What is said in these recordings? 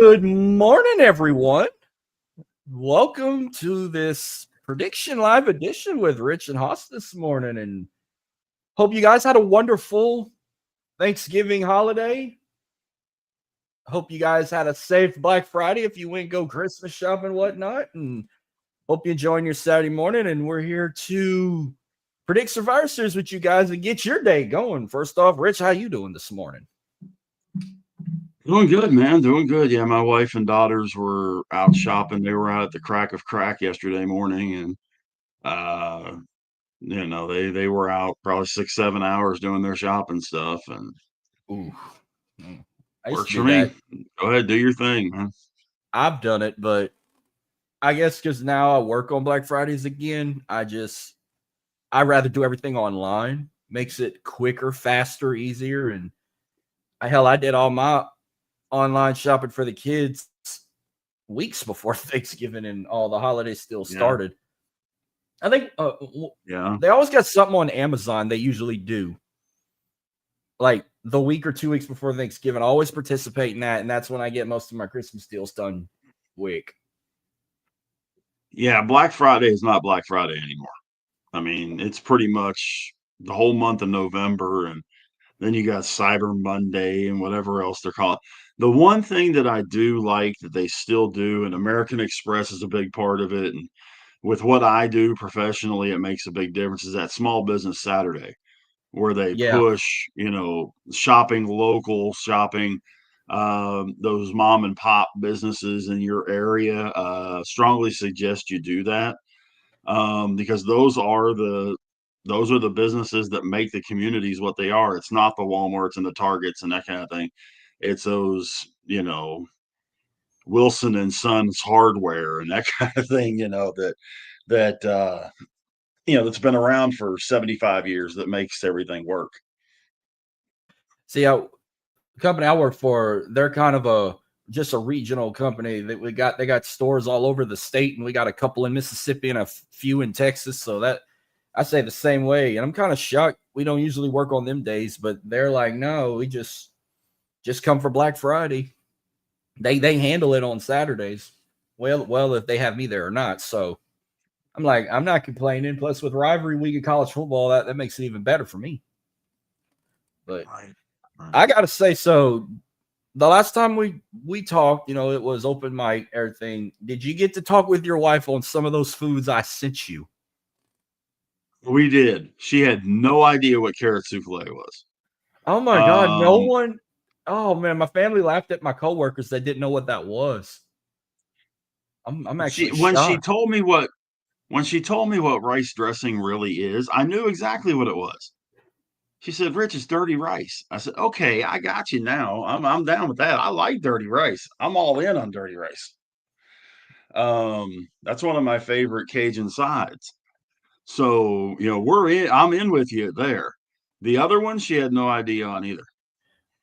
Good morning, everyone. Welcome to this prediction live edition with Rich and Haas this morning. And hope you guys had a wonderful Thanksgiving holiday. Hope you guys had a safe Black Friday if you went go Christmas shopping and whatnot. And hope you enjoying your Saturday morning. And we're here to predict Survivor Series with you guys and get your day going. First off, Rich, how you doing this morning? Doing good, man. Doing good. Yeah, my wife and daughters were out shopping. They were out at the crack of crack yesterday morning, and uh, they were out probably 6, 7 hours doing their shopping stuff, and Ooh, I used to works do for me. that. Go ahead, do your thing, man. I've done it, but I guess because now I work on Black Fridays again, I rather do everything online. Makes it quicker, faster, easier, and I did all my online shopping for the kids weeks before Thanksgiving and all the holidays still Yeah, started. I think yeah, they always got something on Amazon. They usually do like the week or 2 weeks before Thanksgiving. I always participate in that, and that's when I get most of my Christmas deals done quick. yeah. Black Friday is not Black Friday anymore. I mean, it's pretty much the whole month of November, and then you got Cyber Monday and whatever else they're calling. The one thing that I do like that they still do, and American Express is a big part of it, and with what I do professionally, it makes a big difference, is that Small Business Saturday, where they Yeah. push, shopping local, shopping those mom and pop businesses in your area. Strongly suggest you do that because those are the businesses that make the communities what they are. It's not the Walmarts and the Targets and that kind of thing. It's those, Wilson and Sons hardware and that kind of thing, that's been around for 75 years that makes everything work. See, the company I work for, they're kind of just a regional company that they got stores all over the state, and we got a couple in Mississippi and a few in Texas. So that I say the same way, and I'm kind of shocked. We don't usually work on them days, but they're like, no, we just come for Black Friday. They handle it on Saturdays. Well, if they have me there or not. So I'm like, I'm not complaining. Plus, with rivalry week of college football, that makes it even better for me. But Right. Right. I gotta say, so the last time we talked, it was open mic, everything. Did you get to talk with your wife on some of those foods I sent you? We did. She had no idea what carrot souffle was. Oh my god, no Um, one. Oh man, my family laughed at my coworkers that didn't know what that was. I'm she actually when she shocked. told me what when she told me what rice dressing really is, I knew exactly what it was. She said, "Rich, it's dirty rice." I said, "Okay, I got you now. I'm down with that. I like dirty rice. I'm all in on dirty rice." That's one of my favorite Cajun sides. So, I'm in with you there. The other one, she had no idea on either.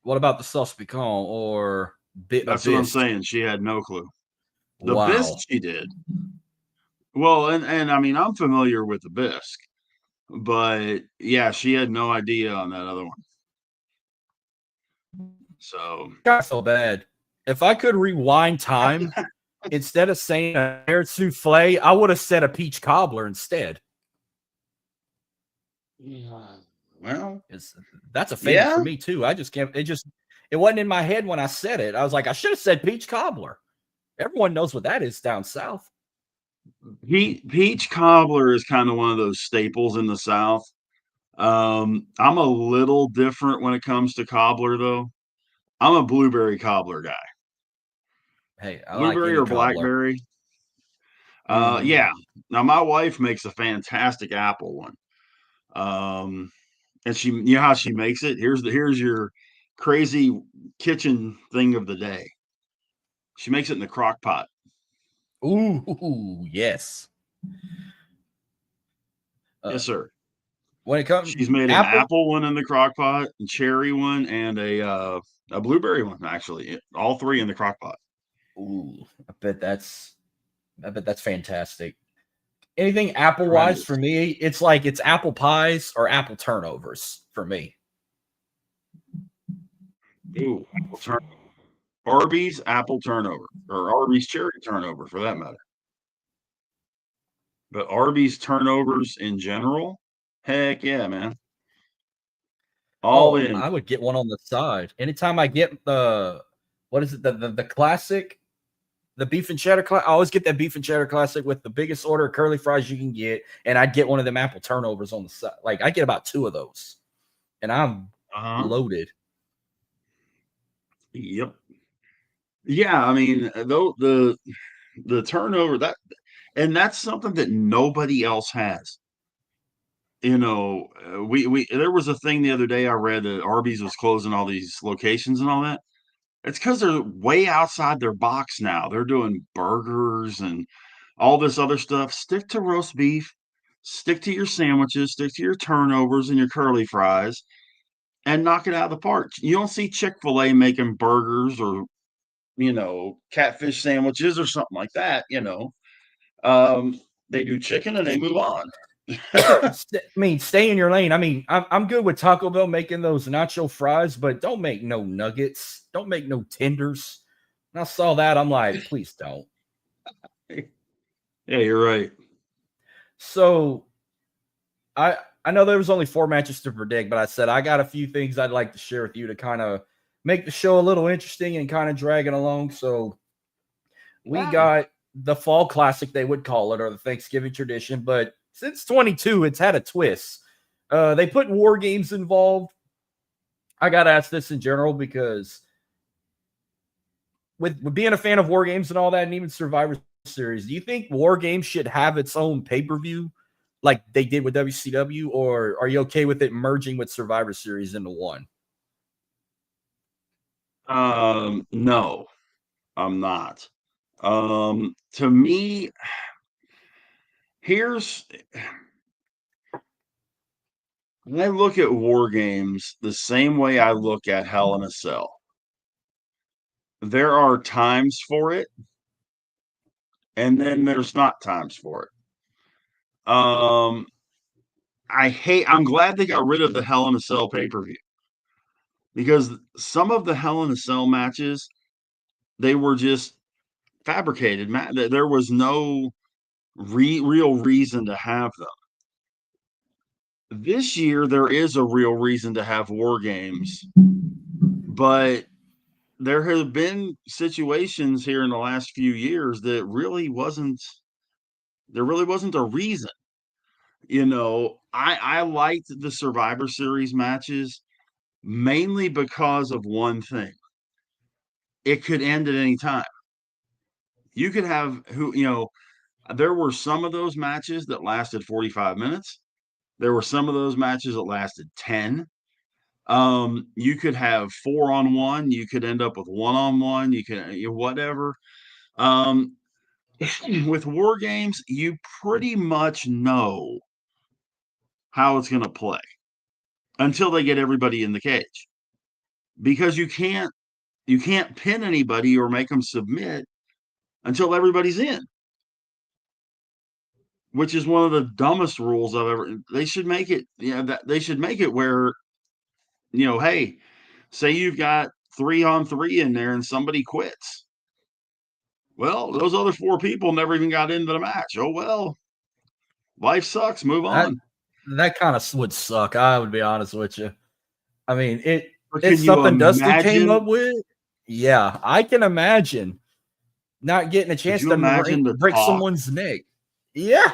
What about the sauce piquant or a That's what I'm bisque? saying. She had no clue. The bisque Wow. she did. Well, and I mean, I'm familiar with the bisque, but yeah, she had no idea on that other one. So, I feel bad. If I could rewind time, instead of saying a carrot souffle, I would have said a peach cobbler instead. yeah. Well, It's, that's a favorite for yeah, me too. I just can't. It wasn't in my head when I said it. I was like, I should have said peach cobbler. Everyone knows what that is down south. peach cobbler is kind of one of those staples in the South. I'm a little different when it comes to cobbler, though. I'm a blueberry cobbler guy. Hey, I like Blueberry any or cobbler. blackberry? Mm-hmm. Yeah. Now my wife makes a fantastic apple one. Um, and you know how she makes it? Here's your crazy kitchen thing of the day. She makes it in the crock pot. Ooh, yes. Uh, Yes, sir. when it comes She's made an apple, apple one in the crock pot, a cherry one, and a blueberry one, actually. All three in the crock pot. ooh, I bet that's fantastic. Anything apple wise Tremendous. for me, it's like it's apple pies or apple turnovers for me. Ooh, apple turn. Arby's apple turnover, or Arby's cherry turnover for that matter. But Arby's turnovers in general, heck yeah, man. All Oh, in. I would get one on the side. Anytime I get the what is it, the classic, the beef and cheddar I always get that beef and cheddar classic with the biggest order of curly fries you can get, and I'd get one of them apple turnovers on the side. Like I get about 2 of those, and I'm loaded. Yep. Yeah, I mean, though the turnover that, and that's something that nobody else has. You know, we there was a thing the other day I read that Arby's was closing all these locations and all that. It's because they're way outside their box now. They're doing burgers and all this other stuff. Stick to roast beef, stick to your sandwiches, stick to your turnovers and your curly fries, and knock it out of the park. You don't see Chick-fil-A making burgers or, catfish sandwiches or something like that, They do chicken and they move on. I mean, stay in your lane. I mean, I'm good with Taco Bell making those nacho fries, but don't make no nuggets. Don't make no tenders. And I saw that. I'm like, please don't. Yeah, you're right. So I know there was only 4 matches to predict, but I said I got a few things I'd like to share with you to kind of make the show a little interesting and kind of drag it along. So we got the Fall Classic, they would call it, or the Thanksgiving tradition, but since 22, it's had a twist. They put WarGames involved. I got to ask this in general because with being a fan of WarGames and all that, and even Survivor Series, do you think WarGames should have its own pay-per-view like they did with WCW, or are you okay with it merging with Survivor Series into one? No, I'm not. To me, here's when I look at war games the same way I look at Hell in a Cell. There are times for it, and then there's not times for it. I'm glad they got rid of the Hell in a Cell pay-per-view because some of the Hell in a Cell matches, they were just fabricated. There was no real reason to have them. This year, there is a real reason to have war games, but there have been situations here in the last few years that there really wasn't a reason. I liked the Survivor Series matches mainly because of one thing. It could end at any time. You could have there were some of those matches that lasted 45 minutes. There were some of those matches that lasted 10. You could have 4-on-1, you could end up with 1-on-1, you can whatever. Um, with war games, you pretty much know how it's going to play until they get everybody in the cage. Because you can't pin anybody or make them submit until everybody's in, which is one of the dumbest rules I've ever. They should make it, that they should make it where, hey, say you've got 3-on-3 in there and somebody quits. Well, those other 4 people never even got into the match. Oh well, life sucks. Move That on. that kind of would suck. I would be honest with you. I mean, But it's can you something Dusty came up imagine? with. Yeah, I can imagine not getting a Could chance you to imagine the break talk? someone's neck. Yeah,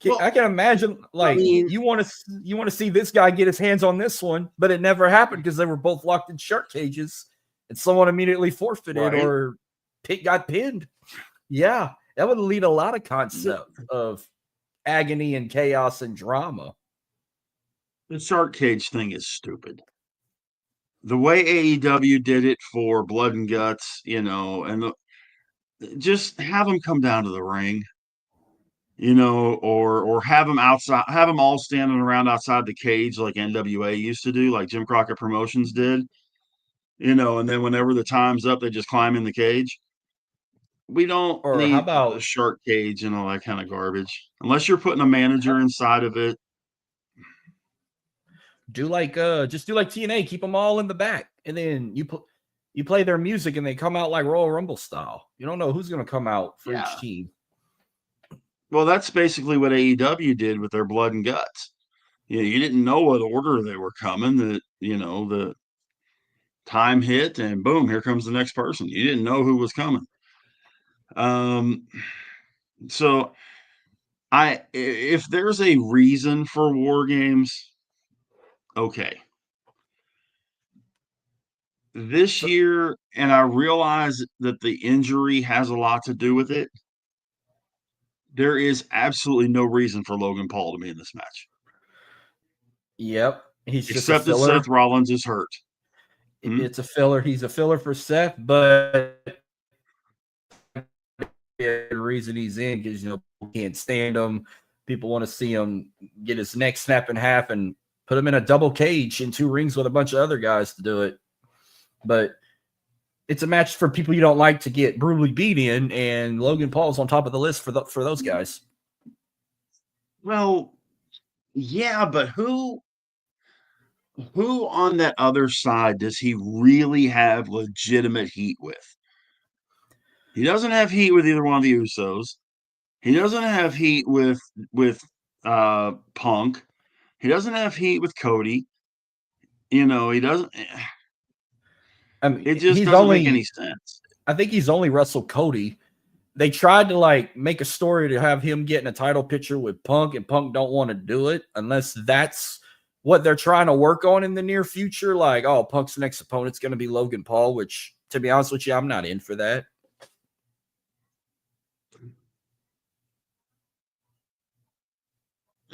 Well, I can imagine. I Like mean, you want to see this guy get his hands on this one, but it never happened because they were both locked in shark cages, and someone immediately forfeited right? or got pinned. Yeah, that would lead a lot of The, concept of agony and chaos and drama. the shark cage thing is stupid. The way AEW did it for Blood and Guts, just have them come down to the ring, or have them outside, have them all standing around outside the cage like NWA used to do, like Jim Crockett Promotions did, and then whenever the time's up, they just climb in the cage. We don't Or how need a about shark cage and all that kind of garbage unless you're putting a manager inside of it. do like just do like TNA, keep them all in the back, and then you put You play their music and they come out like Royal Rumble style. You don't know who's going to come out for Yeah. each team. Well, that's basically what AEW did with their Blood and Guts. You didn't know what order they were coming. The time hit and boom, here comes the next person. You didn't know who was coming. So if there's a reason for War Games, okay. This year, and I realize that the injury has a lot to do with it, there is absolutely no reason for Logan Paul to be in this match. Yep. He's just a Except that filler. Seth Rollins is hurt. It's a filler. He's a filler for Seth, but the reason he's in because people can't stand him. People want to see him get his neck snapped in half and put him in a double cage in 2 rings with a bunch of other guys to do it. But it's a match for people you don't like to get brutally beat in, and Logan Paul's on top of the list for those guys. Well, yeah, but who on that other side does he really have legitimate heat with? He doesn't have heat with either one of the Usos. He doesn't have heat with Punk. He doesn't have heat with Cody. He doesn't. I mean, It just doesn't make any sense. I think he's only wrestled Cody. They tried to make a story to have him get in a title picture with Punk, and Punk don't want to do it unless that's what they're trying to work on in the near future. Like, oh, Punk's next opponent's going to be Logan Paul, which, to be honest with you, I'm not in for that.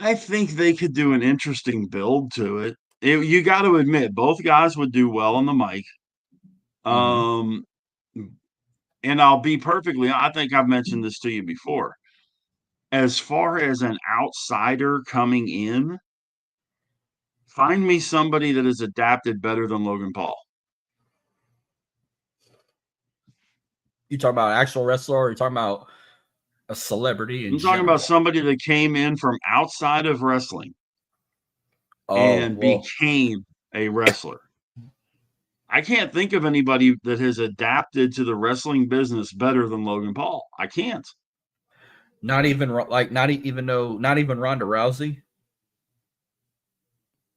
I think they could do an interesting build to it. You got to admit, both guys would do well on the mic. And I'll be I think I've mentioned this to you before. As far as an outsider coming in, find me somebody that is adapted better than Logan Paul. You talking about an actual wrestler, or you talking about a celebrity in I'm talking general? about somebody that came in from outside of wrestling and became a wrestler. I can't think of anybody that has adapted to the wrestling business better than Logan Paul. I can't. Not even Ronda Rousey.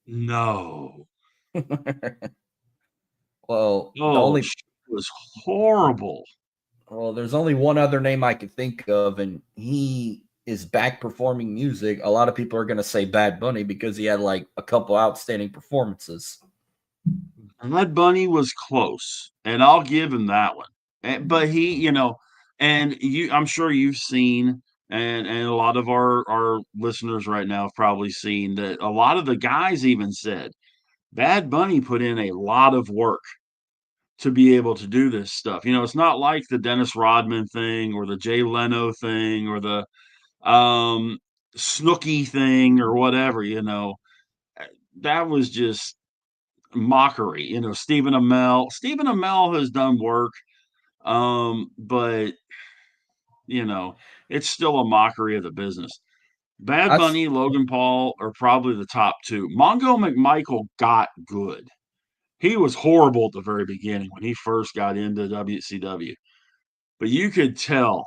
No. Well, she was horrible. Well, there's only one other name I could think of, and he is back performing music. A lot of people are going to say Bad Bunny because he had a couple outstanding performances. Bad Bunny was close, and I'll give him that one. But he, I'm sure you've seen, and a lot of our listeners right now have probably seen that a lot of the guys even said Bad Bunny put in a lot of work to be able to do this stuff. It's not like the Dennis Rodman thing or the Jay Leno thing or the Snooki thing or whatever, that was just mockery. Stephen Amell has done work, but it's still a mockery of the business. Bad Bunny, Logan Paul are probably the top 2. Mongo McMichael got good. He was horrible at the very beginning when he first got into WCW. But you could tell,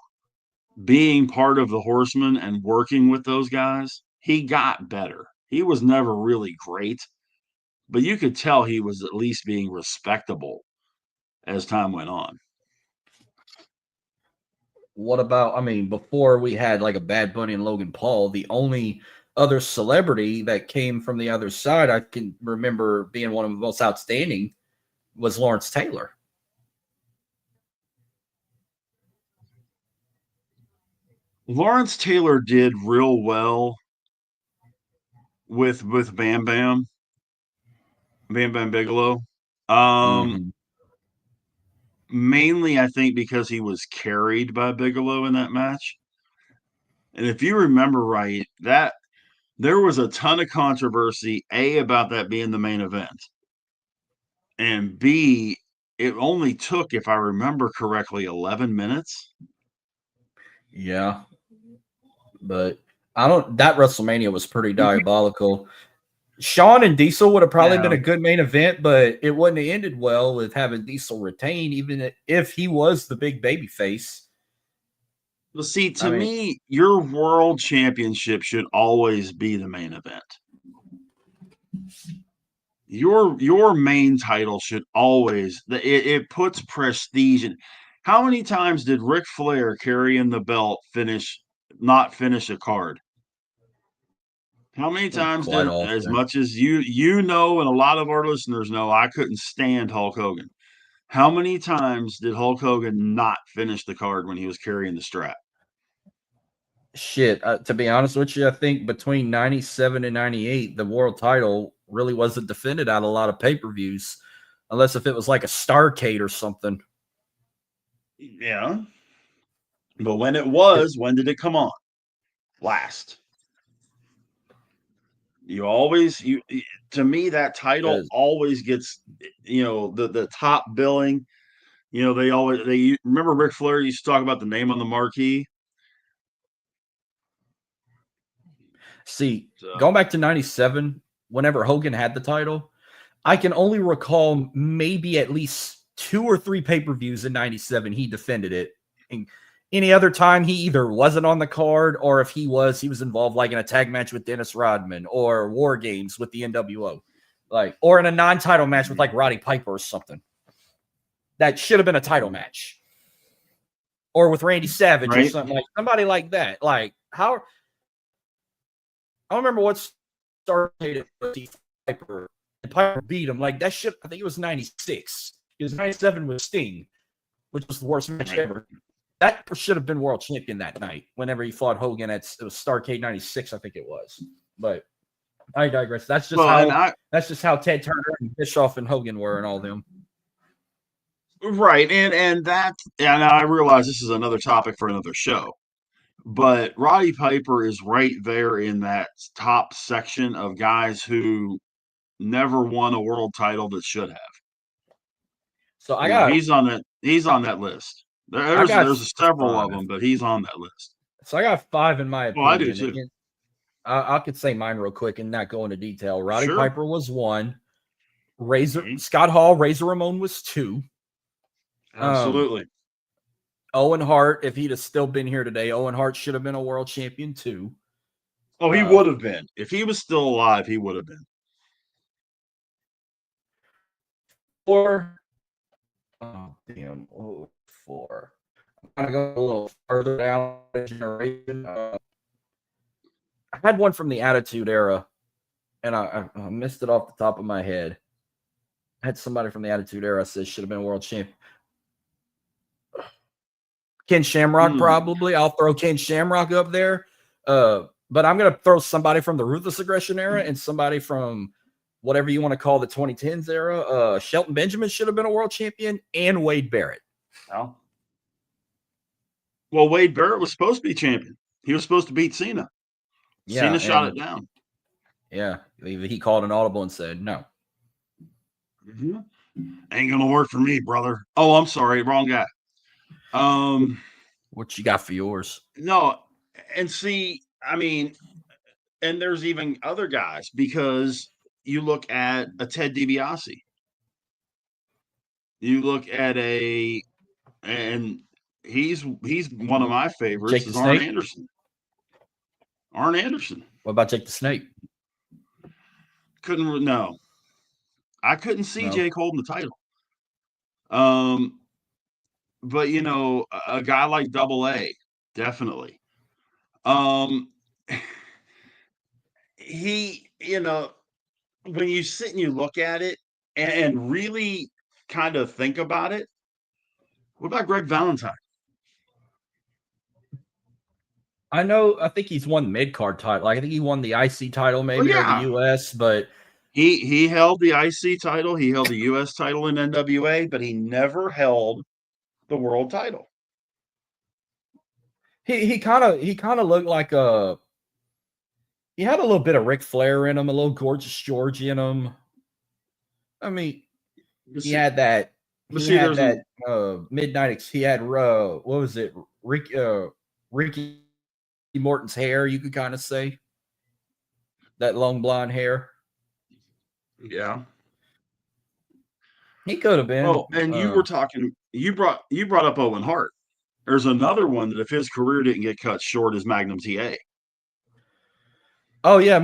being part of the Horsemen and working with those guys, he got better. He was never really great, but you could tell he was at least being respectable as time went on. What about, before we had a Bad Bunny and Logan Paul, the only other celebrity that came from the other side I can remember being one of the most outstanding was Lawrence Taylor. Lawrence Taylor did real well with Bam Bam Bigelow. Mainly, I think, because he was carried by Bigelow in that match. And if you remember right, that there was a ton of controversy, A, about that being the main event, and B, it only took, if I remember correctly, 11 minutes. Yeah. But that WrestleMania was pretty diabolical. Shawn and Diesel would have probably Yeah. been a good main event, but it wouldn't have ended well with having Diesel retain, even if he was the big baby face. Well, see, to me, your world championship should always be the main event. Your main title should always it puts prestige in. How many times did Ric Flair carrying the belt not finish a card? How many times Quite did, as often. much as you know, and a lot of our listeners know, I couldn't stand Hulk Hogan. How many times did Hulk Hogan not finish the card when he was carrying the strap? Shit, to be honest with you, I think between 97 and 98, the world title really wasn't defended at a lot of pay-per-views, unless if it was like a Starrcade or something. Yeah. But when it was, when did it come on? Last. To me, that title always gets, the top billing. They remember Ric Flair used to talk about the name on the marquee. See, going back to 97, whenever Hogan had the title, I can only recall maybe at least 2 or 3 pay-per-views in 97 he defended it. And any other time he either wasn't on the card, or if he was involved like in a tag match with Dennis Rodman or WarGames with the NWO. Or in a non-title match with like Roddy Piper or something. That should have been a title match. Or with Randy Savage or something, like somebody like that. Like, how I don't remember what started Piper. And Piper beat him. Like, that shit, I think it was 96. It was 97 with Sting, which was the worst match ever. That should have been world champion that night whenever he fought Hogan. It was Starrcade 96, I think it was. But I digress. That's just how Ted Turner and Bischoff and Hogan were and all them. Right. And I realize this is another topic for another show. But Roddy Piper is right there in that top section of guys who never won a world title that should have. So he's on that list. There's several of them, but he's on that list. So I got 5 in my opinion. Oh, I do too. I could say mine real quick and not go into detail. Roddy Piper was 1. Scott Hall, Razor Ramon was 2. Absolutely. Owen Hart, if he'd have still been here today, Owen Hart should have been a world champion too. Oh, he would have been. If he was still alive, he would have been. 4. Oh, damn. 4. I'm going to go a little further down the generation. I had one from the Attitude Era, and I missed it off the top of my head. I had somebody from the Attitude Era says should have been a world champion. Ken Shamrock, probably. I'll throw Ken Shamrock up there. But I'm going to throw somebody from the Ruthless Aggression era and somebody from whatever you want to call the 2010s era. Shelton Benjamin should have been a world champion, and Wade Barrett. Oh. Well, Wade Barrett was supposed to be champion. He was supposed to beat Cena. Yeah, Cena shot it down. Yeah. He called an audible and said, no. Mm-hmm. Ain't going to work for me, brother. Oh, I'm sorry. Wrong guy. What you got for yours? No. And see, I mean, and there's even other guys, because you look at a Ted DiBiase. You look at and he's one of my favorites, is Arn Anderson. Arn Anderson. What about Jake the Snake? No. I couldn't see Jake holding the title. But a guy like Double A, definitely. He, when you sit and you look at it and really kind of think about it, what about Greg Valentine? I think he's won mid-card title. I think he won the IC title maybe or the US, but he held the IC title, he held the US title in NWA, but he never held the world title. He kind of looked like he had a little bit of Ric Flair in him, a little Gorgeous George in him. I mean, he had that. He had that midnight. He had what was it? Ricky Morton's hair. You could kind of say that long blonde hair. Yeah. He could have been. Well, and you were talking. You brought up Owen Hart. There's another one that if his career didn't get cut short is Magnum TA. Oh yeah,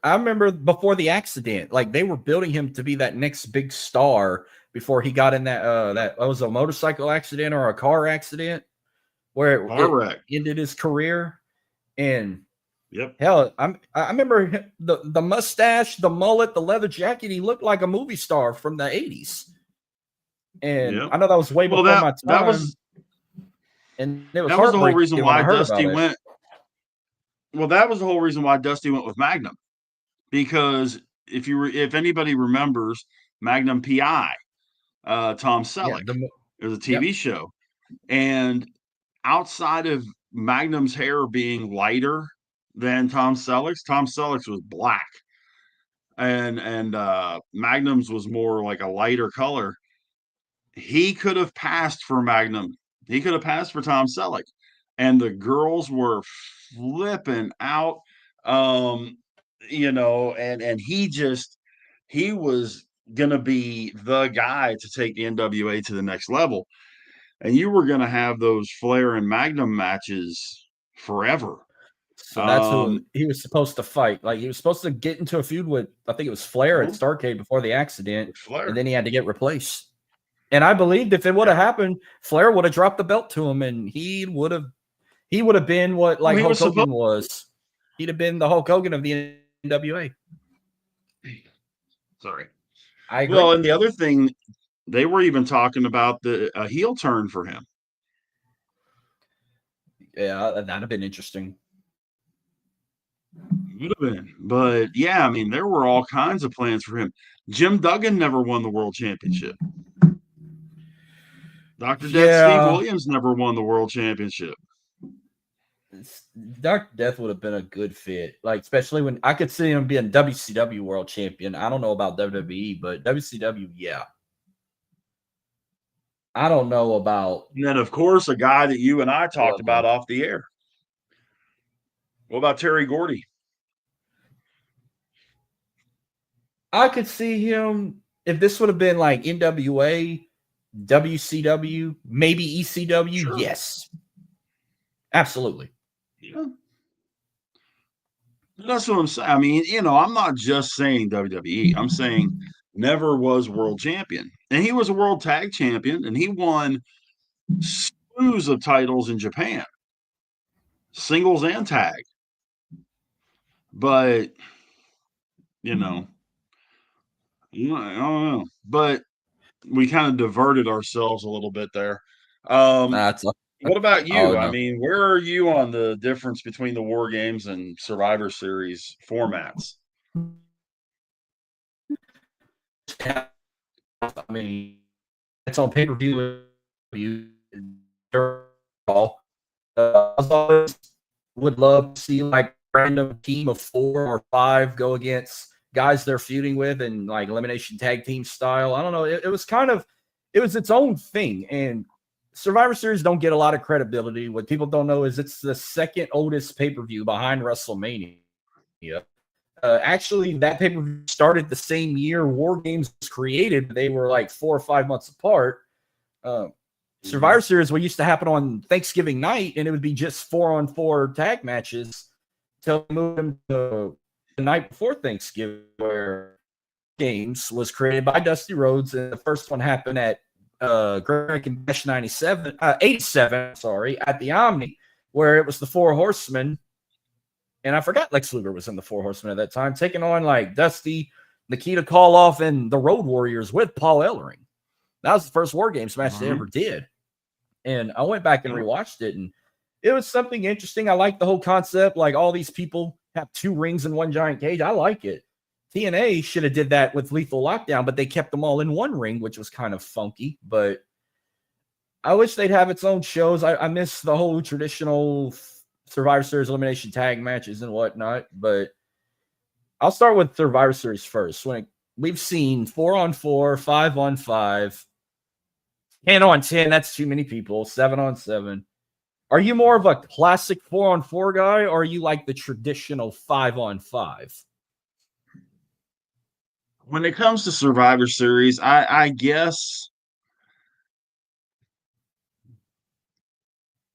I remember before the accident, like they were building him to be that next big star before he got in that was a motorcycle accident or a car accident where Car it wreck. ended his career. And Yep. hell, I remember the mustache, the mullet, the leather jacket. He looked like a movie star from the 80s. And Yep. I know that was way Well, before my that time, was and it was that was the whole heartbreaking reason when why I heard about Dusty it. went. Well, that was the whole reason why Dusty went with Magnum, because if anybody remembers Magnum PI, Tom Yeah, Selleck, the it was a yep. TV show, and outside of Magnum's hair being lighter than Tom Selleck's was black, and Magnum's was more like a lighter color. He could have passed for Magnum. He could have passed for Tom Selleck, and the girls were flipping out. Um, and he was gonna be the guy to take the NWA to the next level, and you were gonna have those Flair and Magnum matches forever. So that's who Um, he was supposed to fight. Like he was supposed to get into a feud with, I think it was Flair at Starrcade before the accident, and Flair, then he had to get replaced. And I believed if it would have yeah. happened, Flair would have dropped the belt to him, and he would have been what Well, like he Hulk was supposed. Hogan was. He'd have been the Hulk Hogan of the NWA. Sorry. I agree. Well, and the other thing, they were even talking about the a heel turn for him. Yeah, that'd have been interesting. Would have been. But yeah, I mean, there were all kinds of plans for him. Jim Duggan never won the world championship. Dr. Death Steve Yeah, Williams never won the world championship. Dark Death would have been a good fit. Like, especially when I could see him being WCW world champion. I don't know about WWE, but WCW, yeah. I don't know about And then, of course, a guy that you and I talked about Whoa. off the air. What about Terry Gordy? I could see him if this would have been like NWA, WCW, maybe ECW. Sure. Yes, absolutely. Yeah. That's what I'm saying. I mean, I'm not just saying WWE. I'm saying never was world champion. And he was a world tag champion, and he won slews of titles in Japan, singles and tag. But, you know, I don't know. But we kind of diverted ourselves a little bit there. That's What about oh you? I no. mean, where are you on the difference between the War Games and Survivor Series formats? I mean, it's on pay per view. You all. I always would love to see like a random team of 4 or 5 go against guys they're feuding with and like elimination tag team style. I don't know. It was kind of it was its own thing. And Survivor Series don't get a lot of credibility. What people don't know is it's the second oldest pay-per-view behind WrestleMania. Actually, that pay-per-view started the same year War Games was created. They were like 4 or 5 months apart. Uh, Mhm. Survivor Series what used to happen on Thanksgiving night, and it would be just 4-on-4 tag matches till we moved them to the night before Thanksgiving, where Games was created by Dusty Rhodes, and the first one happened at Great Bash 87, sorry, at the Omni, where it was the Four Horsemen, and I forgot Lex Luger was in the Four Horsemen at that time, taking on like Dusty, Nikita Koloff, and the Road Warriors with Paul Ellering. That was the first War Games match they Mhm. ever did. And I went back and Yep. rewatched it, and it was something interesting. I like the whole concept. Like all these people have 2 rings in one giant cage. I like it. TNA should have did that with Lethal Lockdown, but they kept them all in one ring, which was kind of funky. But I wish they'd have its own shows. I miss the whole traditional Survivor Series elimination tag matches and whatnot. But I'll start with Survivor Series first. We've seen 4-on-4, 5-on-5, 10-on-10. That's too many people. 7-on-7. Are you more of a classic 4-on-4 guy, or are you like the traditional 5-on-5? when it comes to Survivor Series, I guess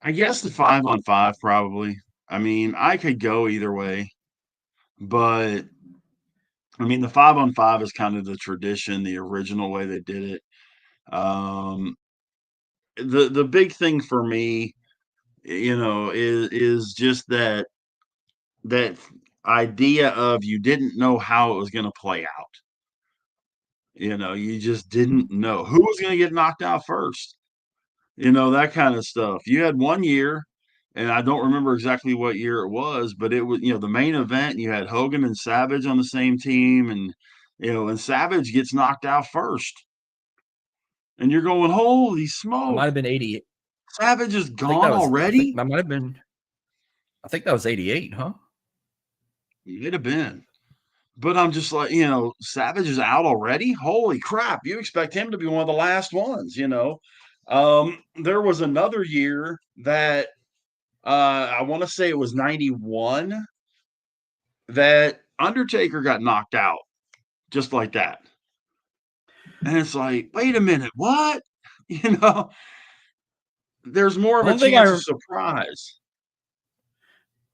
the 5-on-5 probably. I mean, I could go either way, but I mean, the 5-on-5 is kind of the tradition, the original way they did it. Um, the big thing for me, is just that idea of you didn't know how it was going to play out. You just didn't know who was going to get knocked out first. That kind of stuff. You had one year, and I don't remember exactly what year it was, but it was, the main event. You had Hogan and Savage on the same team, and Savage gets knocked out first, and you're going, holy It might smoke, have been 88. Savage is I think gone that was. I think already. that might have been. I think that was 88, huh? It'd have been. But I'm just like, Savage is out already. Holy crap! You expect him to be one of the last ones. There was another year that I want to say it was 91 that Undertaker got knocked out just like that. And it's like, wait a minute, what? You know, there's more of a One thing chance of surprise.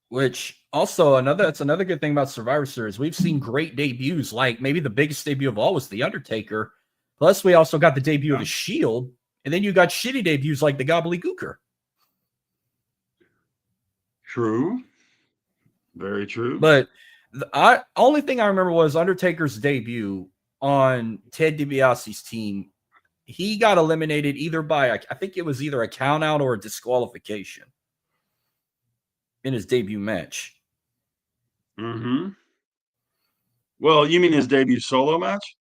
which also that's another good thing about Survivor Series. We've seen great debuts, like maybe the biggest debut of all was The Undertaker. Plus, we also got the debut of The Shield, and then you got shitty debuts like the Gobbledygooker. True. Very true. But the only thing I remember was Undertaker's debut on Ted DiBiase's team. He got eliminated either by, I think it was either a count out or a disqualification in his debut match. Mm-hmm. Well, you mean his debut solo match?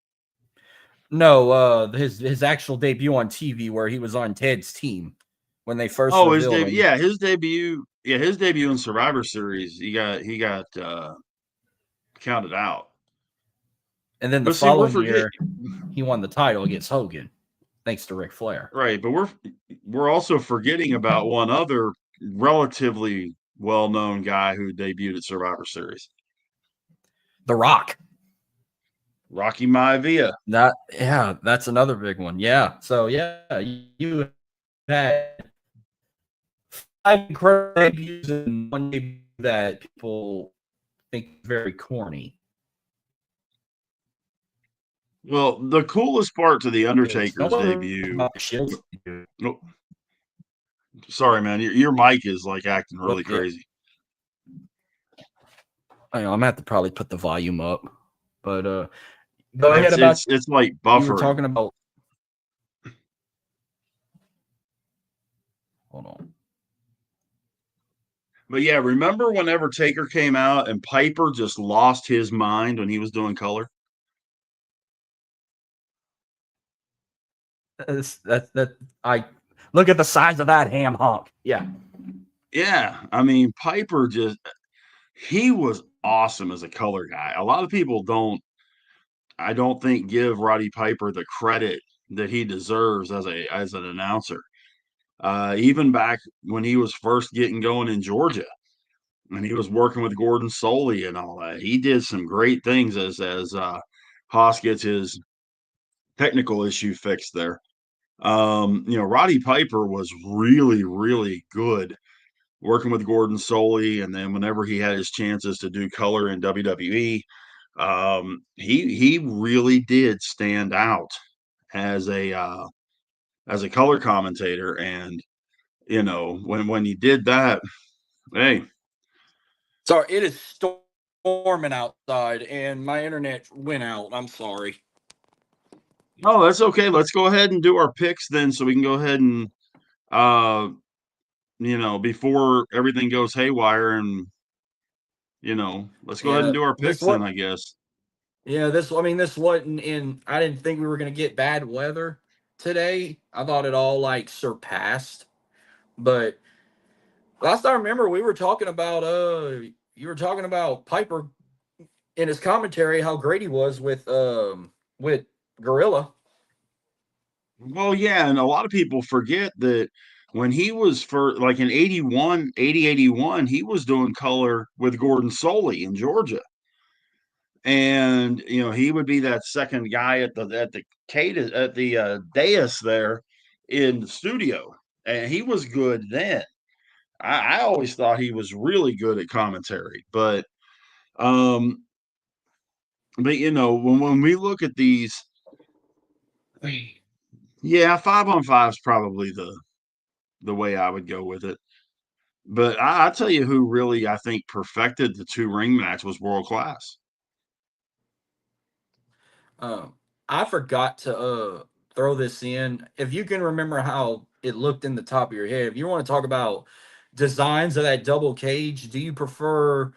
No, his actual debut on TV where he was on Ted's team when they first Oh, his revealed debut. him. Yeah, his debut. Yeah, his debut in Survivor Series. He got counted out. And then the But see, we're following forgetting. year, he won the title against Hogan, thanks to Ric Flair. Right, but we're also forgetting about one other relatively well-known guy who debuted at Survivor Series. The Rock. Rocky Maivia. That's another big one. Yeah. So yeah, you had 5 incredible debuts and one debut that people think very corny. Well, the coolest part to the Undertaker's debut. Oh, sorry, man, your mic is like acting really crazy. I know, I'm gonna have to probably put the volume up, but go ahead about it's like you were buffering. talking about. Hold on. But yeah, remember whenever Taker came out and Piper just lost his mind when he was doing color? That I look at the size of that ham hock. Yeah. Yeah, I mean Piper he was awesome as a color guy. A lot of people I don't think give Roddy Piper the credit that he deserves as an announcer. Even back when he was first getting going in Georgia, and he was working with Gordon Soley and all that, he did some great things as Haas gets his technical issue fixed there. Roddy Piper was really, really good working with Gordon Soley, and then whenever he had his chances to do color in WWE, he really did stand out as a color commentator. And when he did that, hey, Sorry, it is storming outside, and my internet went out. I'm sorry. oh, that's okay. Let's go ahead and do our picks then, so we can go ahead and uh, before everything goes haywire, and let's go ahead and do our picks then, I guess. Yeah, this wasn't in. I didn't think we were gonna get bad weather today. I thought it all like surpassed, but last I remember, we were talking about you were talking about Piper in his commentary how great he was with Gorilla. Well, yeah, and a lot of people forget that when he was for like in 81, he was doing color with Gordon Soley in Georgia. and he would be that second guy at the dais there in the studio, and he was good then. I always thought he was really good at commentary, um, but when we look at these, yeah, 5-on-5 is probably the way I would go with it. But I tell you who really I think perfected the 2 ring match was World Class. Um, I forgot to throw this in. If you can remember how it looked in the top of your head, if you want to talk about designs of that double cage, do you prefer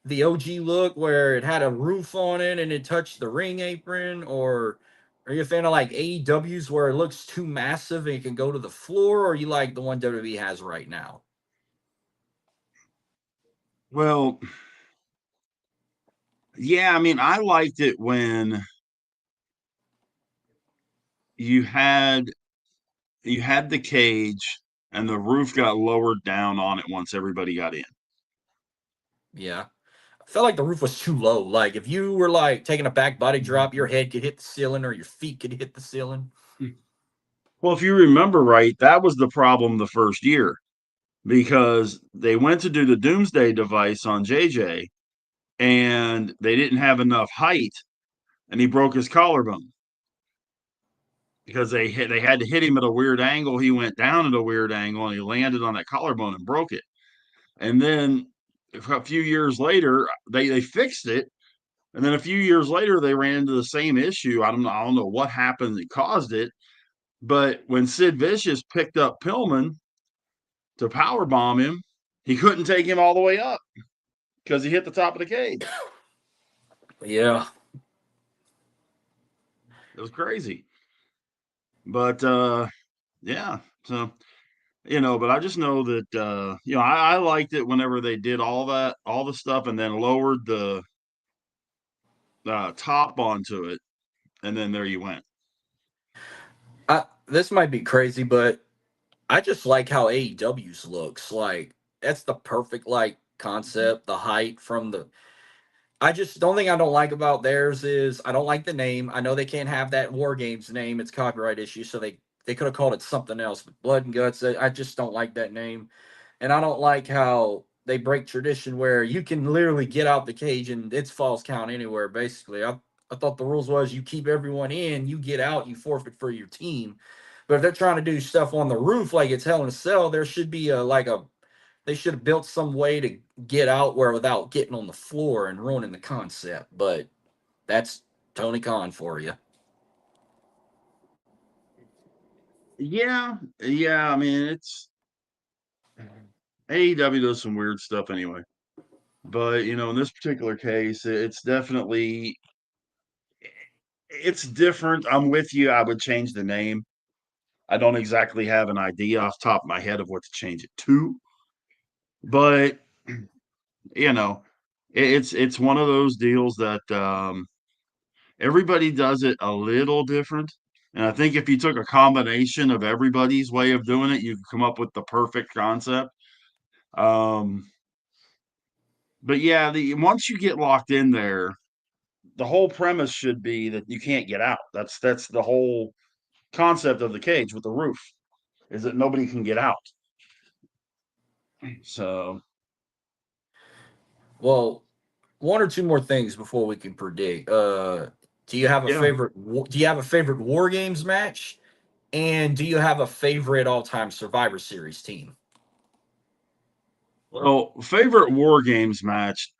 the OG look where it had a roof on it and it touched the ring apron, or are you a fan of like AEW's where it looks too massive and it can go to the floor, or you like the one WWE has right now? Well, yeah, I mean, I liked it when you had the cage and the roof got lowered down on it once everybody got in. Yeah. I felt like the roof was too low. Like if you were like taking a back body drop, your head could hit the ceiling or your feet could hit the ceiling. Well, if you remember right, that was the problem the first year because they went to do the Doomsday device on JJ and they didn't have enough height and he broke his collarbone because they had to hit him at a weird angle. He went down at a weird angle and he landed on that collarbone and broke it. And then a few years later, they fixed it. And then a few years later, they ran into the same issue. I don't know what happened that caused it, but when Sid Vicious picked up Pillman to power bomb him, he couldn't take him all the way up because he hit the top of the cage. Yeah. It was crazy. But yeah, so but I just know that I liked it whenever they did all the stuff, and then lowered the top onto it, and then there you went. This might be crazy, but I just like how AEW's looks. Like that's the perfect like concept, the height from the I just don't think I don't like about theirs is I don't like the name. I know they can't have that WarGames name. It's copyright issue, so they could have called it something else. But Blood and Guts, I just don't like that name. And I don't like how they break tradition where you can literally get out the cage and it's false count anywhere, basically. I thought the rules was you keep everyone in, you get out, you forfeit for your team. But if they're trying to do stuff on the roof like it's Hell in a Cell, there should be a they should have built some way to get out where without getting on the floor and ruining the concept. But that's Tony Khan for you. Yeah, yeah. I mean, it's AEW does some weird stuff anyway. But in this particular case, it's different. I'm with you. I would change the name. I don't exactly have an idea off the top of my head of what to change it to, but you know, it's one of those deals that everybody does it a little different. And I think if you took a combination of everybody's way of doing it, you could come up with the perfect concept. Um, but yeah, the once you get locked in there, the whole premise should be that you can't get out. That's the whole concept of the cage with the roof is that nobody can get out. So Well, one or two more things before we can predict. Do you have a yeah. favorite? Do you have a favorite War Games match? And do you have a favorite all-time Survivor Series team? Well, favorite War Games match,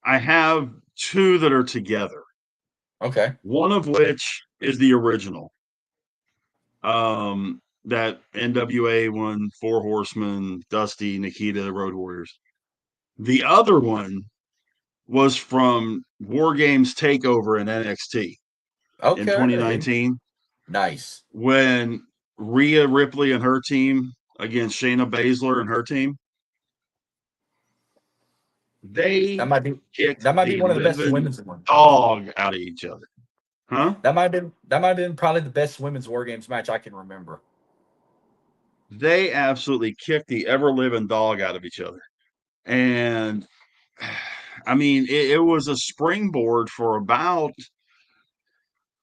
I have two that are together. Okay. One of which is the original. That NWA one, Four Horsemen, Dusty, Nikita, the Road Warriors. The other one was from War Games Takeover in NXT in Okay. 2019 Nice. when Rhea Ripley and her team against Shayna Baszler and her team, That they might be kicked that might be the one of the best living women's one. dog out of each other. Huh? That might have been probably the best women's War Games match I can remember. They absolutely kicked the ever living dog out of each other. And I mean, it was a springboard for about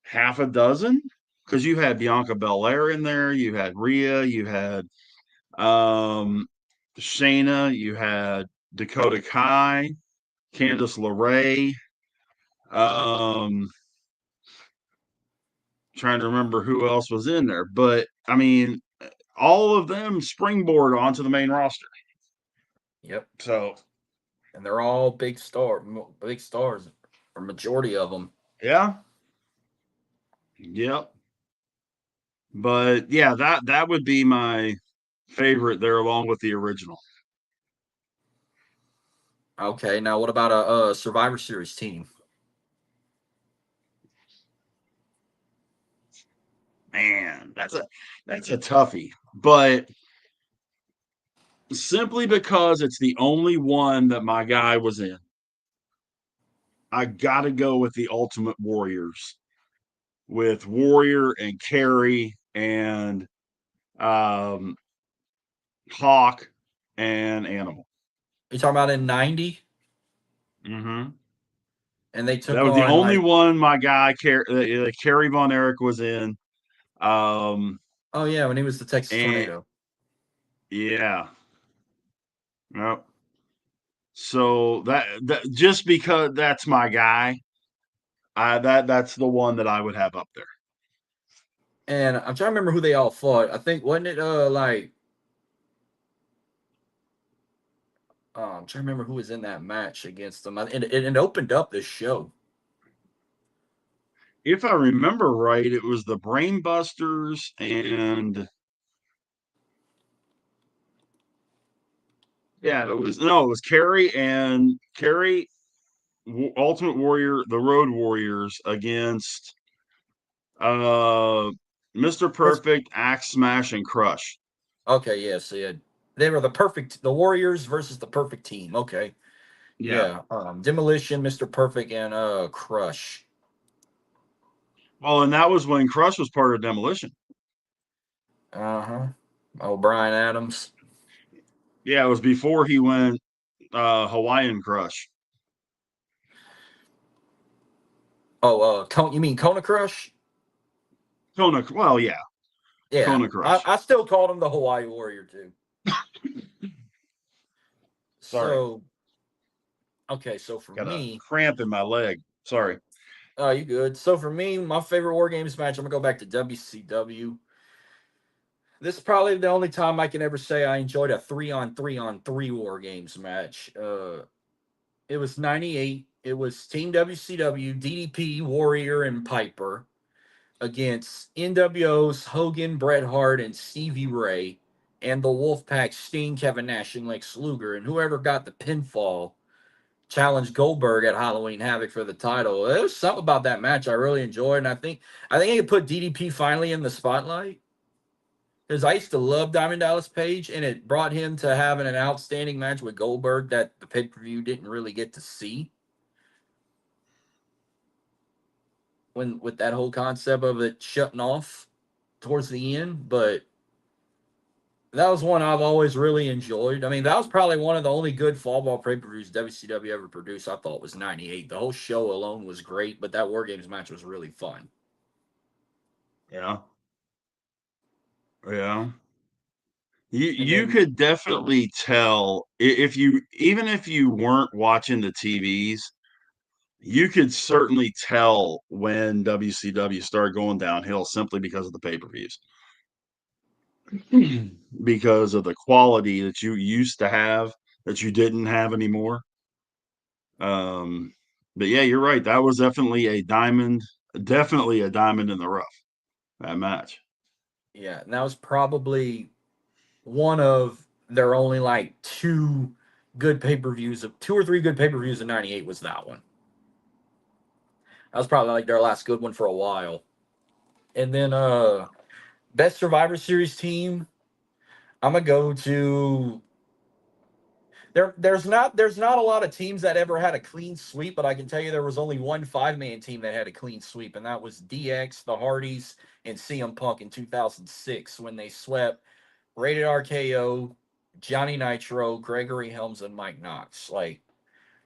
half a dozen because you had Bianca Belair in there, you had Rhea, you had um, Shayna, you had Dakota Kai, Candice LeRae. Um, Trying to remember who else was in there, but I mean, all of them springboard onto the main roster. Yep. So And they're all big stars, or majority of them. yeah, yep. But yeah, that would be my favorite there, along with the original. Okay, now what about a Survivor Series team? Man, that's a toughie, but simply because it's the only one that my guy was in, I got to go with the Ultimate Warriors with Warrior and Carrie and um, Hawk and Animal. You talking about in '90, Mm-hmm. and they That took was the on only like, one my guy Carrie Von Erich was in. Um, oh yeah, when he was the Texas and Tornado. yeah, yep. So that just because that's my guy, that's the one that I would have up there. And I'm trying to remember who they all fought. I think wasn't it like I'm trying to remember who was in that match against them. And it opened up this show. If I remember right, it was the Brainbusters and yeah, it was Carrie, Ultimate Warrior, the Road Warriors against uh Mr. It's, Perfect, Axe Smash, and Crush. okay, yeah, so yeah, they were the Warriors versus the perfect team. Okay. Yeah. Yeah. Demolition, Mr. Perfect, and Crush. Well, and that was when Crush was part of Demolition. Uh-huh. Oh, Brian Adams. Yeah, it was before he went Hawaiian Crush. Oh, you mean Kona Crush? Well, yeah, Yeah. Kona I, Crush. I still called him the Hawaii Warrior too. Sorry, So okay, so for got a me, cramp in my leg. Sorry. oh, you good. So for me, my favorite War Games match, I'm gonna go back to WCW. This is probably the only time I can ever say I enjoyed a 3-on-3-on-3 War Games match. It was '98. It was Team WCW, DDP, Warrior, and Piper against NWO's Hogan, Bret Hart, and Stevie Ray, and the Wolfpack Sting, Kevin Nash, and Lex Luger. And whoever got the pinfall challenged Goldberg at Halloween Havoc for the title. There was something about that match I really enjoyed, and I think it put DDP finally in the spotlight. Because I used to love Diamond Dallas Page, and it brought him to having an outstanding match with Goldberg that the pay per view didn't really get to see. When with that whole concept of it shutting off towards the end, but that was one I've always really enjoyed. I mean, that was probably one of the only good fall ball pay per views WCW ever produced. I thought was '98. The whole show alone was great, but that War Games match was really fun. Yeah, yeah. You And you then, could definitely tell if you even if you weren't watching the TVs, you could certainly tell when WCW started going downhill simply because of the pay-per-views. Because of the quality that you used to have that you didn't have anymore. Um, but yeah, you're right. That was definitely a diamond in the rough, that match. yeah, and that was probably one of their only like good pay per views of 2 or 3 good pay per views in '98 was that one. That was probably like their last good one for a while. And then best Survivor Series team, I'm gonna go to there's not a lot of teams that ever had a clean sweep, but I can tell you there was only one 5-man team that had a clean sweep, and that was DX, the Hardys, and CM Punk in 2006 when they swept Rated RKO, Johnny Nitro, Gregory Helms, and Mike Knox. Like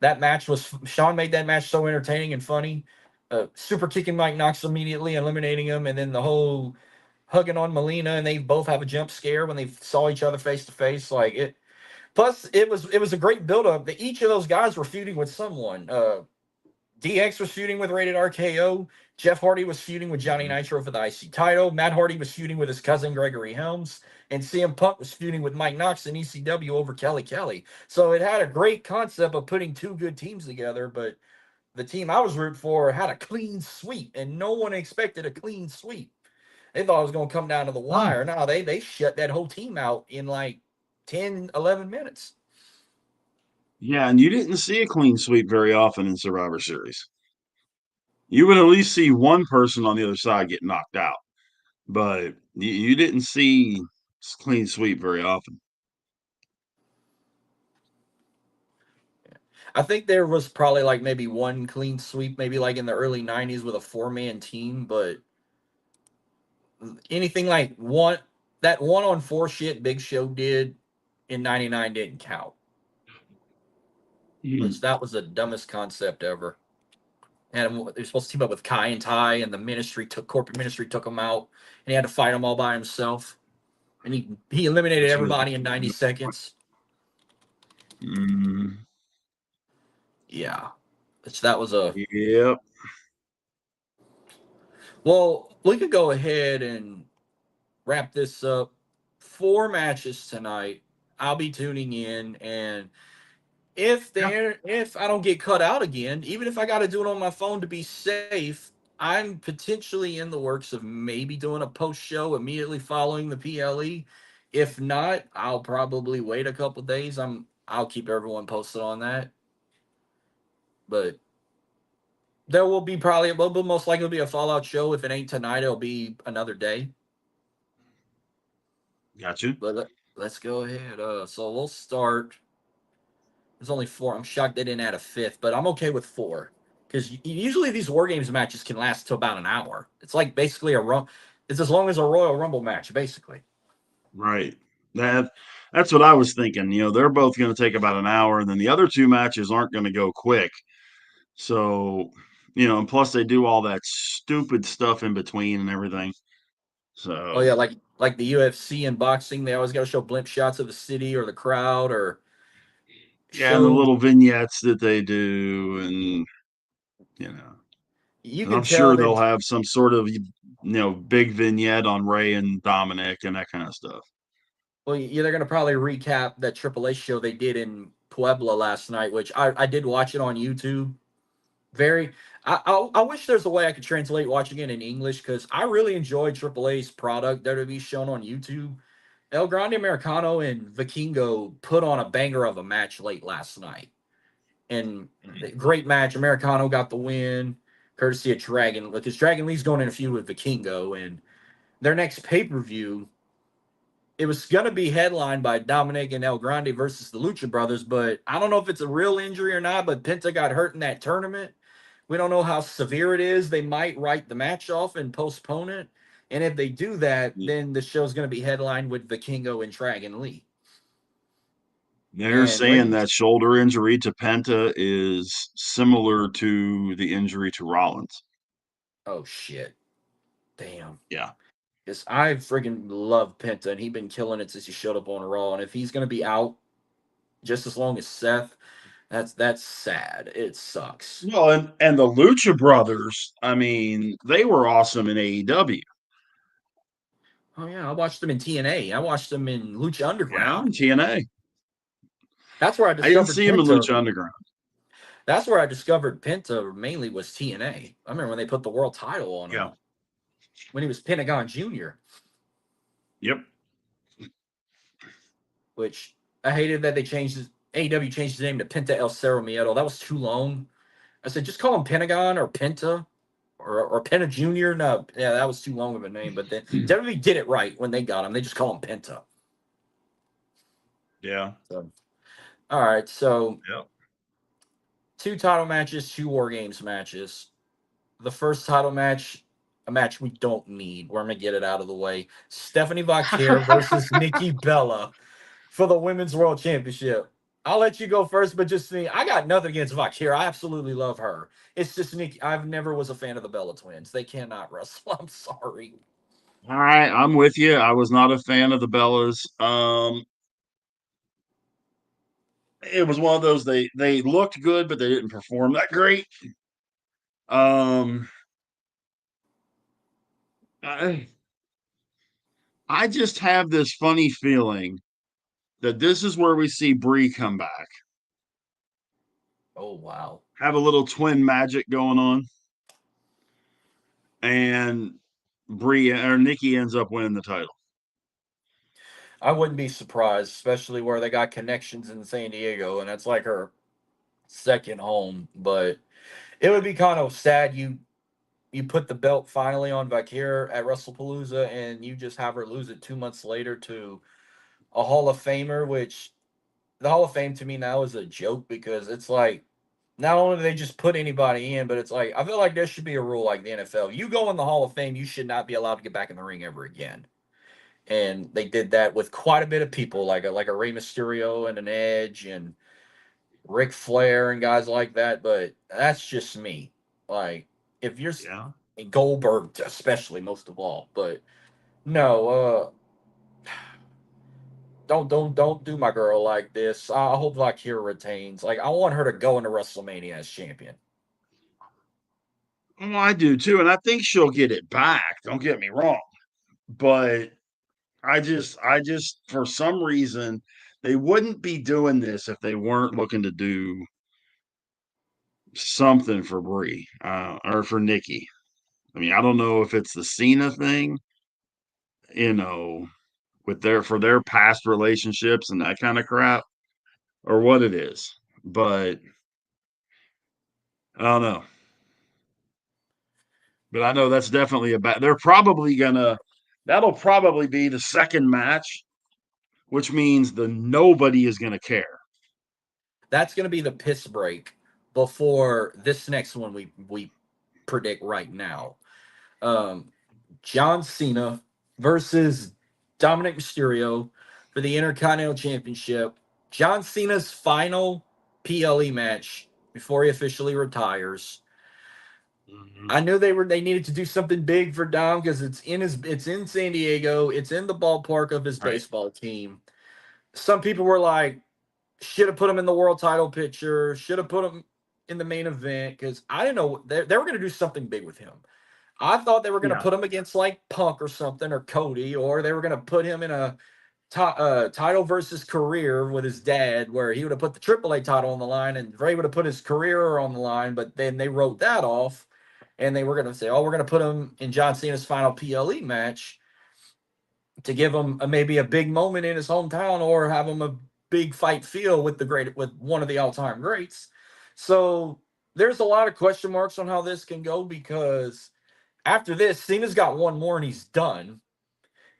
That match was Sean made that match so entertaining and funny. Super kicking Mike Knox immediately, eliminating him, and then the whole hugging on Melina, and they both have a jump scare when they saw each other face to face. Like it. Plus, it was a great build up. That each of those guys were feuding with someone. DX was feuding with Rated RKO. Jeff Hardy was feuding with Johnny Nitro for the IC title. Matt Hardy was feuding with his cousin Gregory Helms. And CM Punk was feuding with Mike Knox in ECW over Kelly Kelly. So it had a great concept of putting two good teams together, but the team I was rooting for had a clean sweep, and no one expected a clean sweep. They thought it was going to come down to the Oh, wire. No, they shut that whole team out in like 10, 11 minutes. yeah, and you didn't see a clean sweep very often in Survivor Series. You would at least see one person on the other side get knocked out, but you didn't see clean sweep very often. I think there was probably like maybe one clean sweep, maybe like in the early 90s with a four-man team, but anything like that one on four shit Big Show did in 99 didn't count. Which that was the dumbest concept ever. And they're supposed to team up with Kai and Ty, and the corporate ministry took him out, and he had to fight them all by himself. And he eliminated everybody in 90 seconds. Mm, Yeah. That was a yep. well, we could go ahead and wrap this up. 4 matches tonight. I'll be tuning in, and Yeah. if I don't get cut out again, even if I got to do it on my phone to be safe, I'm potentially in the works of maybe doing a post show immediately following the PLE. If not, I'll probably wait a couple days. I'll keep everyone posted on that. But there will be probably will most likely be a Fallout show. If it ain't tonight, it'll be another day. Got you. But let's go ahead. So we'll start. There's only 4. I'm shocked they didn't add a fifth, but I'm okay with 4 because usually these War Games matches can last to about an hour. It's like basically a run. It's as long as a Royal Rumble match, basically. Right. That that's what I was thinking. They're both going to take about an hour, and then the other two matches aren't going to go quick. So, and plus they do all that stupid stuff in between and everything. Oh So, yeah, like the UFC and boxing, they always got to show blimp shots of the city or the crowd or yeah, and the show. little vignettes that they do, and you know, You and can I'm tell sure they'll that. have some sort of big vignette on Ray and Dominic and that kind of stuff. Well, yeah, they're gonna probably recap that AAA show they did in Puebla last night, which I did watch it on YouTube. Very. I wish there's a way I could translate watching it in English because I really enjoyed AAA's product WWE shown on YouTube. El Grande Americano and Vikingo put on a banger of a match late last night, and great match. Americano got the win, courtesy of Dragon, because Dragon Lee's going in a feud with Vikingo, and their next pay per view. It was gonna be headlined by Dominic and El Grande versus the Lucha Brothers, but I don't know if it's a real injury or not. But Penta got hurt in that tournament. We don't know how severe it is. They might write the match off and postpone it. And if they do that, then the show's going to be headlined with Vikingo and Dragon Lee. They're And saying Ray, that shoulder injury to Penta is similar to the injury to Rollins. oh shit, damn. Yeah. Because I freaking love Penta, and he's been killing it since he showed up on Raw. And if he's going to be out just as long as Seth, that's sad. It sucks. Well, and the Lucha Brothers, I mean, they were awesome in AEW. Oh yeah, I watched them in TNA. I watched them in Lucha Yeah, Underground. in TNA. That's where I I didn't discovered see him in Penta. Lucha Underground. That's where I discovered Penta mainly was TNA. I remember when they put the world title on him Yeah. when he was Pentagon Jr., Yep. which I hated that they changed his AEW changed his name to Penta El Cerro Miedo. That was too long. I said just call him Pentagon or Penta or Penta Jr. No, yeah, that was too long of a name. But then WWE did it right when they got him. They just call him Penta. Yeah. So, all right, so Yep. 2 title matches, 2 War Games matches. The first title match, a match we don't need. We're gonna get it out of the way. Stephanie Vauquier versus Nikki Bella for the Women's World Championship. I'll let you go first, but just me, I got nothing against Vakir. I absolutely love her. It's just Nikki. I've never was a fan of the Bella twins. They cannot wrestle. I'm sorry. All right, I'm with you. I was not a fan of the Bellas. It was one of those they looked good, but they didn't perform that great. Um, I I just have this funny feeling that this is where we see Bree come back, Oh wow. have a little twin magic going on, and Bree or Nikki ends up winning the title. I wouldn't be surprised, especially where they got connections in San Diego, and that's like her second home. But it would be kind of sad you put the belt finally on Vakir at WrestlePalooza, and you just have her lose it 2 months later to a Hall of Famer, which the Hall of Fame to me now is a joke because it's like not only do they just put anybody in, but it's like I feel like there should be a rule like the NFL. You go in the Hall of Fame, you should not be allowed to get back in the ring ever again. And they did that with quite a bit of people, like a Rey Mysterio and an Edge and Ric Flair and guys like that. But that's just me. Like if you're Yeah. Goldberg, especially most of all. But no, don't do my girl like this. I hope Valkyria retains. Like I want her to go into WrestleMania as champion. Well, I do too, and I think she'll get it back. Don't get me wrong, but I just for some reason they wouldn't be doing this if they weren't looking to do something for Brie or for Nikki. I mean, I don't know if it's the Cena thing, you know, with their past relationships and that kind of crap, or what it is, but I don't know. But I know that's definitely a bad. They're probably gonna. That'll probably be the second match, which means the nobody is gonna care. That's going to be the piss break before this next one we predict right now. Um, John Cena versus Dominic Mysterio for the Intercontinental Championship. John Cena's final PLE match before he officially retires. Mhm. I knew they needed to do something big for Dom because it's in San Diego, it's in the ballpark of his Right. baseball team. Some people were like, should have put him in the world title picture, should have put him in the main event because I didn't know they were going to do something big with him. I thought they were going to Yeah. put him against like Punk or something or Cody, or they were going to put him in a title versus career with his dad, where he would have put the AAA title on the line and Ray would have put his career on the line. But then they wrote that off, and they were going to say, "Oh, we're going to put him in John Cena's final PLE match to give him maybe a big moment in his hometown, or have him a big fight feel with with one of the all-time greats." So there's a lot of question marks on how this can go because after this, Cena's got one more and he's done.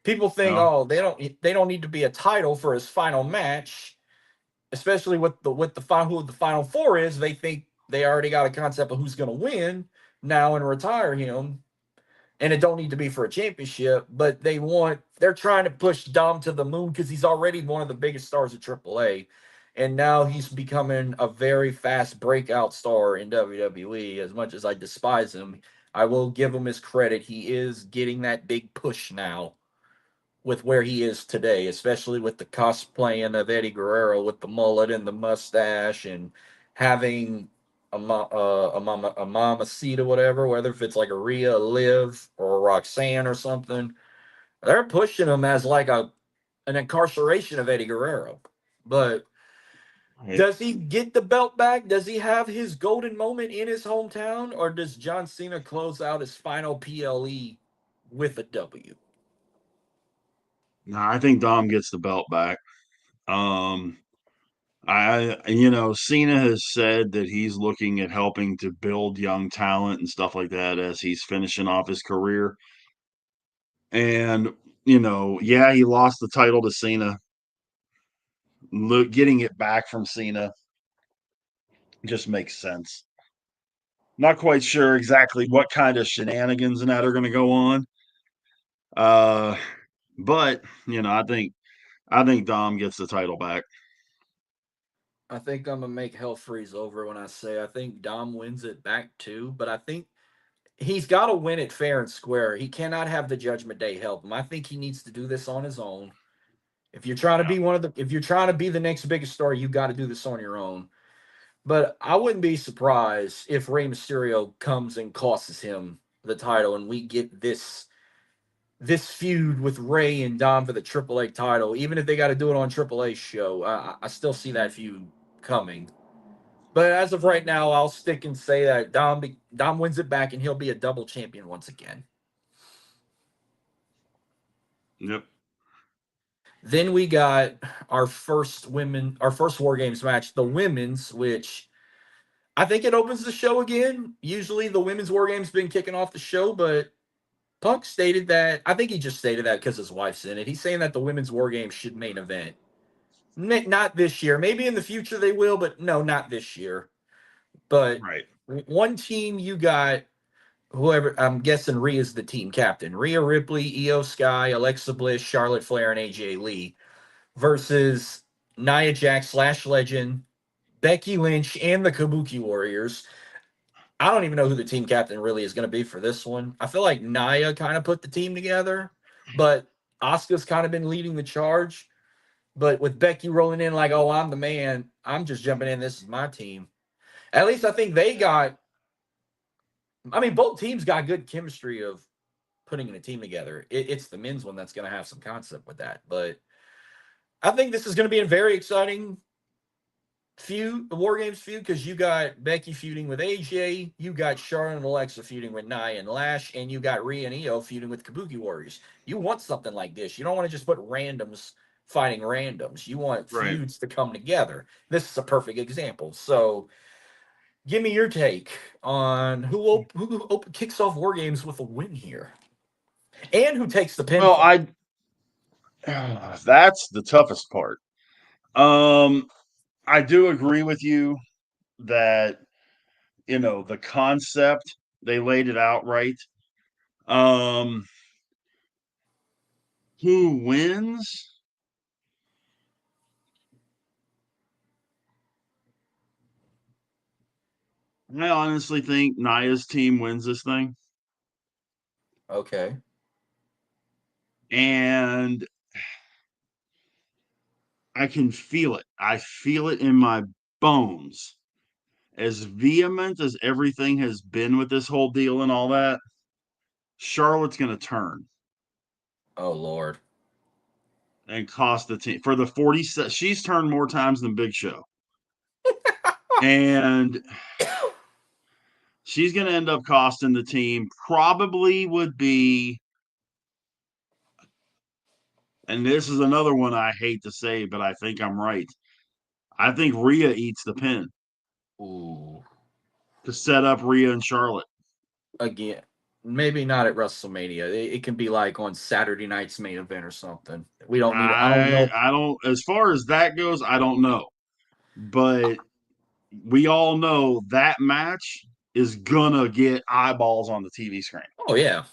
People think, Yeah. oh, they don't need to be a title for his final match, especially with the final who the final four is. They think they already got a concept of who's going to win now and retire him, and it don't need to be for a championship. But they're trying to push Dom to the moon because he's already one of the biggest stars of AAA, and now he's becoming a very fast breakout star in WWE. As much as I despise him, I will give him his credit. He is getting that big push now with where he is today, especially with the cosplaying of Eddie Guerrero with the mullet and the mustache, and having a mama seat or whatever, whether if it's like a Rhea, a Liv, or a Roxanne or something. They're pushing him as like an incarceration of Eddie Guerrero. But Right. does he get the belt back? Does he have his golden moment in his hometown, or does John Cena close out his final PLE with a W? No, I think Dom gets the belt back. Um, Cena has said that he's looking at helping to build young talent and stuff like that as he's finishing off his career. And, yeah, he lost the title to Cena. Getting it back from Cena just makes sense. Not quite sure exactly what kind of shenanigans and that are going to go on. Uh, but I think Dom gets the title back. I think I'm gonna make hell freeze over when I say I think Dom wins it back too, but I think he's got to win it fair and square. He cannot have the Judgment Day help him. I think he needs to do this on his own. If you're trying to Yeah. be if you're trying to be the next biggest star, you got to do this on your own. But I wouldn't be surprised if Rey Mysterio comes and costs him the title, and we get this feud with Rey and Dom for the AAA title. Even if they got to do it on AAA's show, I still see that feud coming. But as of right now, I'll stick and say that Dom wins it back, and he'll be a double champion once again. Yep. Then we got our first War Games match, the women's, which I think it opens the show again. Usually the women's War Games been kicking off the show, but Punk stated that I think he just stated that because his wife's in it. He's saying that the women's War Games should main event. Not this year. Maybe in the future they will, but no, not this year. But Right. one team you got whoever I'm guessing Rhea's the team captain. Rhea Ripley, Io Sky, Alexa Bliss, Charlotte Flair, and AJ Lee versus Nia Jax, Slash Legend, Becky Lynch, and the Kabuki Warriors. I don't even know who the team captain really is going to be for this one. I feel like Nia kind of put the team together, but Asuka's kind of been leading the charge. But with Becky rolling in like, oh, I'm the man, I'm just jumping in. This is my team. At least I think they got, I mean, both teams got good chemistry of putting in a team together. It's the men's one that's going to have some concept with that. But I think this is going to be a very exciting feud, the War Games feud, because you got Becky feuding with AJ, you got Charlotte and Alexa feuding with Nia and Lash, and you got Rhea and Io feuding with Kabuki Warriors. You want something like this. You don't want to just put randoms fighting randoms. You want Right. feuds to come together. This is a perfect example. So, give me your take on who kicks off War Games with a win here, and who takes the Well, pinfall. I that's the toughest part. Um, I do agree with you that the concept they laid it out right. Um, who wins? I honestly think Nia's team wins this thing, Okay. and I can feel it. I feel it in my bones. As vehement as everything has been with this whole deal and all that, Charlotte's going to turn Oh Lord. and cost the team for the 40. She's turned more times than Big Show, and she's going to end up costing the team. Probably would be, and this is another one I hate to say, but I think I'm right. I think Rhea eats the pin Ooh. to set up Rhea and Charlotte. Again, maybe not at WrestleMania. It can be like on Saturday night's main event or something. We don't need. I don't know. I don't, as far as that goes, I don't know. But we all know that match is gonna get eyeballs on the TV screen. Oh yeah,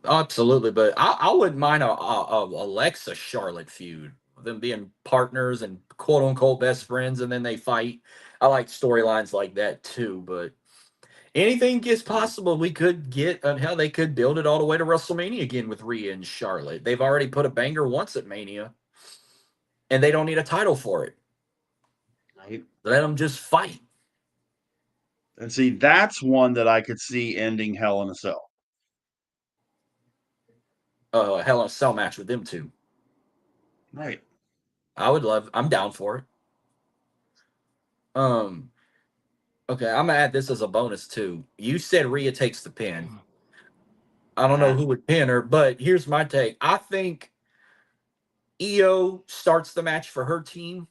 absolutely. But I wouldn't mind a Alexa Charlotte feud. Them being partners and quote unquote best friends, and then they fight. I like storylines like that too. But anything is possible. We could get, and hell, they could build it all the way to WrestleMania again with Rhea and Charlotte. They've already put a banger once at Mania, and they don't need a title for it. Right. Let them just fight. And see, that's one that I could see ending Hell in a Cell. Hell in a Cell match with them two. Right. I would love. I'm down for it. Um. Okay, I'm gonna add this as a bonus too. You said Rhea takes the pin. I don't know Uh-huh. who would pin her, but here's my take. I think Io starts the match for her team,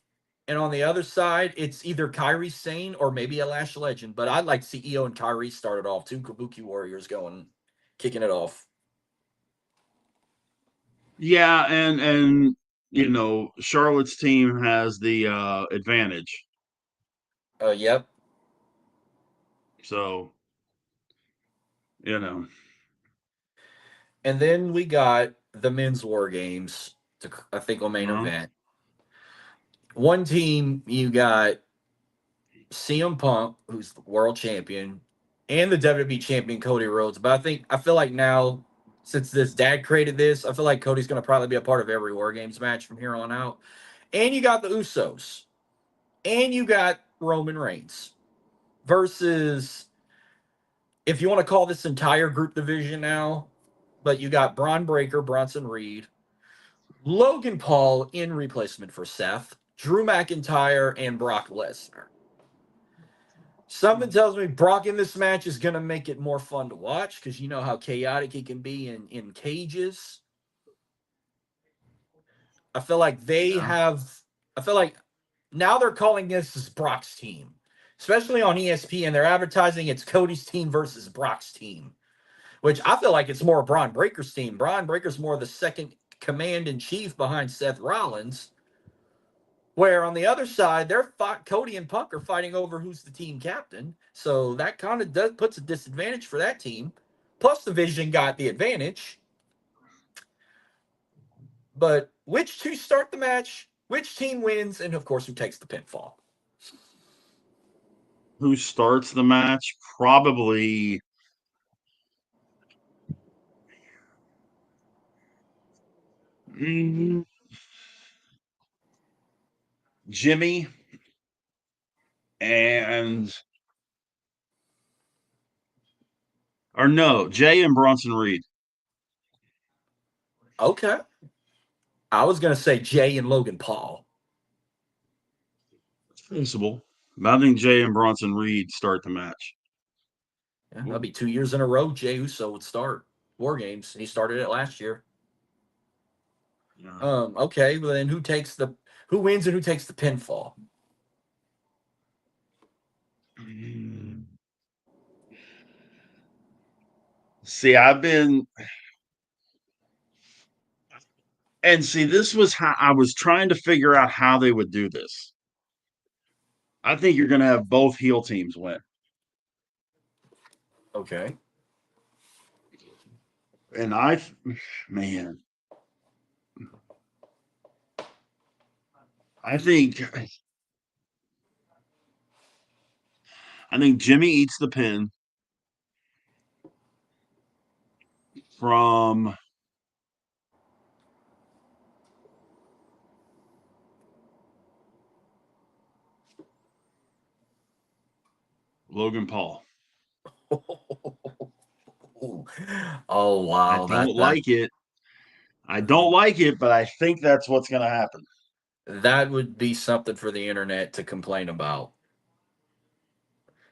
and on the other side, it's either Kyrie Sane or maybe a Lash Legend. But I'd like to see Io and Kyrie start it off. Two Kabuki Warriors going, kicking it off. Yeah, and Charlotte's team has the advantage. Yep. So, you know. And then we got the men's War Games. I think on main Uh-huh. event. One team you got. CM Punk, who's the world champion, and the WWE champion Cody Rhodes. But I feel like now, since this dad created this, I feel like Cody's going to probably be a part of every War Games match from here on out. And you got the Usos, and you got Roman Reigns versus, if you want to call this entire group division now, but you got Braun Breaker, Bronson Reed, Logan Paul in replacement for Seth, Drew McIntyre, and Brock Lesnar. Something tells me Brock in this match is going to make it more fun to watch because you know how chaotic he can be in cages. I feel like they Yeah. have. I feel like now they're calling this as Brock's team, especially on ESPN. They're advertising it's Cody's team versus Brock's team, which I feel like it's more Braun Breaker's team. Braun Breaker's more the second command in chief behind Seth Rollins. Where on the other side, Cody and Punk are fighting over who's the team captain. So that kind of puts a disadvantage for that team. Plus, the Vision got the advantage. But which two start the match? Which team wins? And of course, who takes the pinfall? Who starts the match? Probably Jimmy and or no, Jay and Bronson Reed. Okay. I was going to say Jay and Logan Paul. It's possible. But I think Jay and Bronson Reed start the match. Yeah, that'll be 2 years in a row. Jay Uso would start War Games. He started it last year. Yeah. Okay, well then who wins and who takes the pinfall? See, this was how I was trying to figure out how they would do this. I think you're going to have both heel teams win. Okay. And man, I think Jimmy eats the pin from Logan Paul. Oh I wow, don't like it. I don't like it, but I think that's what's going to happen. that would be something for the internet to complain about,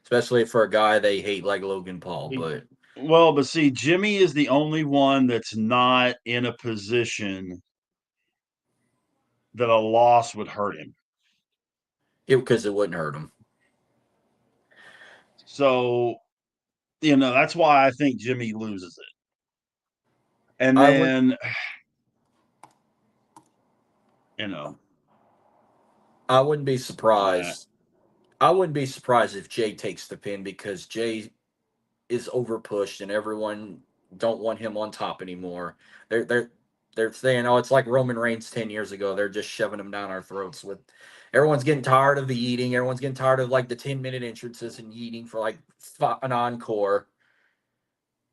especially for a guy they hate like Logan Paul. But Well, but see, Jimmy is the only one that's not in a position that a loss would hurt him. because it wouldn't hurt him. So, that's why I think Jimmy loses it. And I would then, you know, I wouldn't be that. surprised. I wouldn't be surprised if Jay takes the pin because Jay is overpushed and everyone don't want him on top anymore. They're they're they're saying, oh, it's like Roman Reigns 10 years ago. They're just shoving him down our throats with. Everyone's getting tired of the eating. Everyone's getting tired of like the 10-minute entrances and eating for like an encore.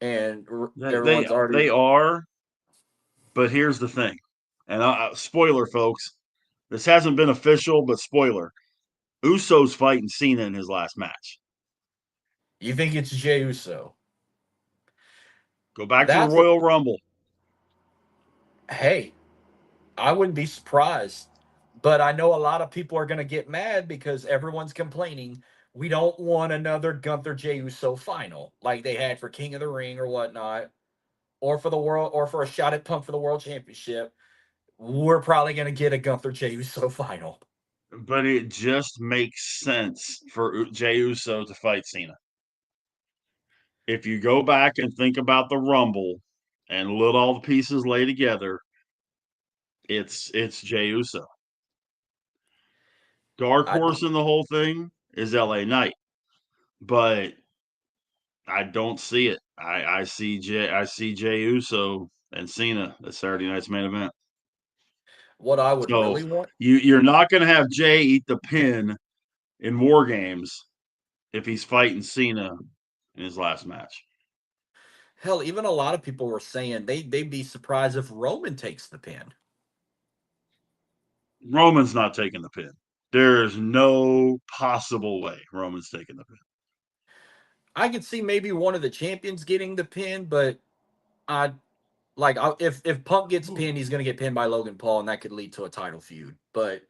And They everyone's already. they are, but here's the thing. And spoiler, folks, this hasn't been official, but spoiler: Uso's fighting Cena in his last match. You think it's Jey Uso? Go back to the That's Royal Rumble. hey, I wouldn't be surprised. But I know a lot of people are going to get mad because everyone's complaining. We don't want another Gunther Jey Uso final like they had for King of the Ring or whatnot, or for the world, or for a shot at Punk for the World Championship. We're probably going to get a Gunther Jey Uso final. But it just makes sense for Jey Uso to fight Cena. If you go back and think about the Rumble and let all the pieces lay together, it's Jey Uso. Dark I horse in the whole thing is LA Knight, but I don't see it. I see Jey Uso and Cena at Saturday night's main event. what I would So really want. you're not going to have Jay eat the pin in WarGames if he's fighting Cena in his last match. Hell, even a lot of people were saying they'd be surprised if Roman takes the pin. Roman's not taking the pin. There's no possible way Roman's taking the pin. I could see maybe one of the champions getting the pin, but if Punk gets pinned, he's gonna get pinned by Logan Paul, and that could lead to a title feud. But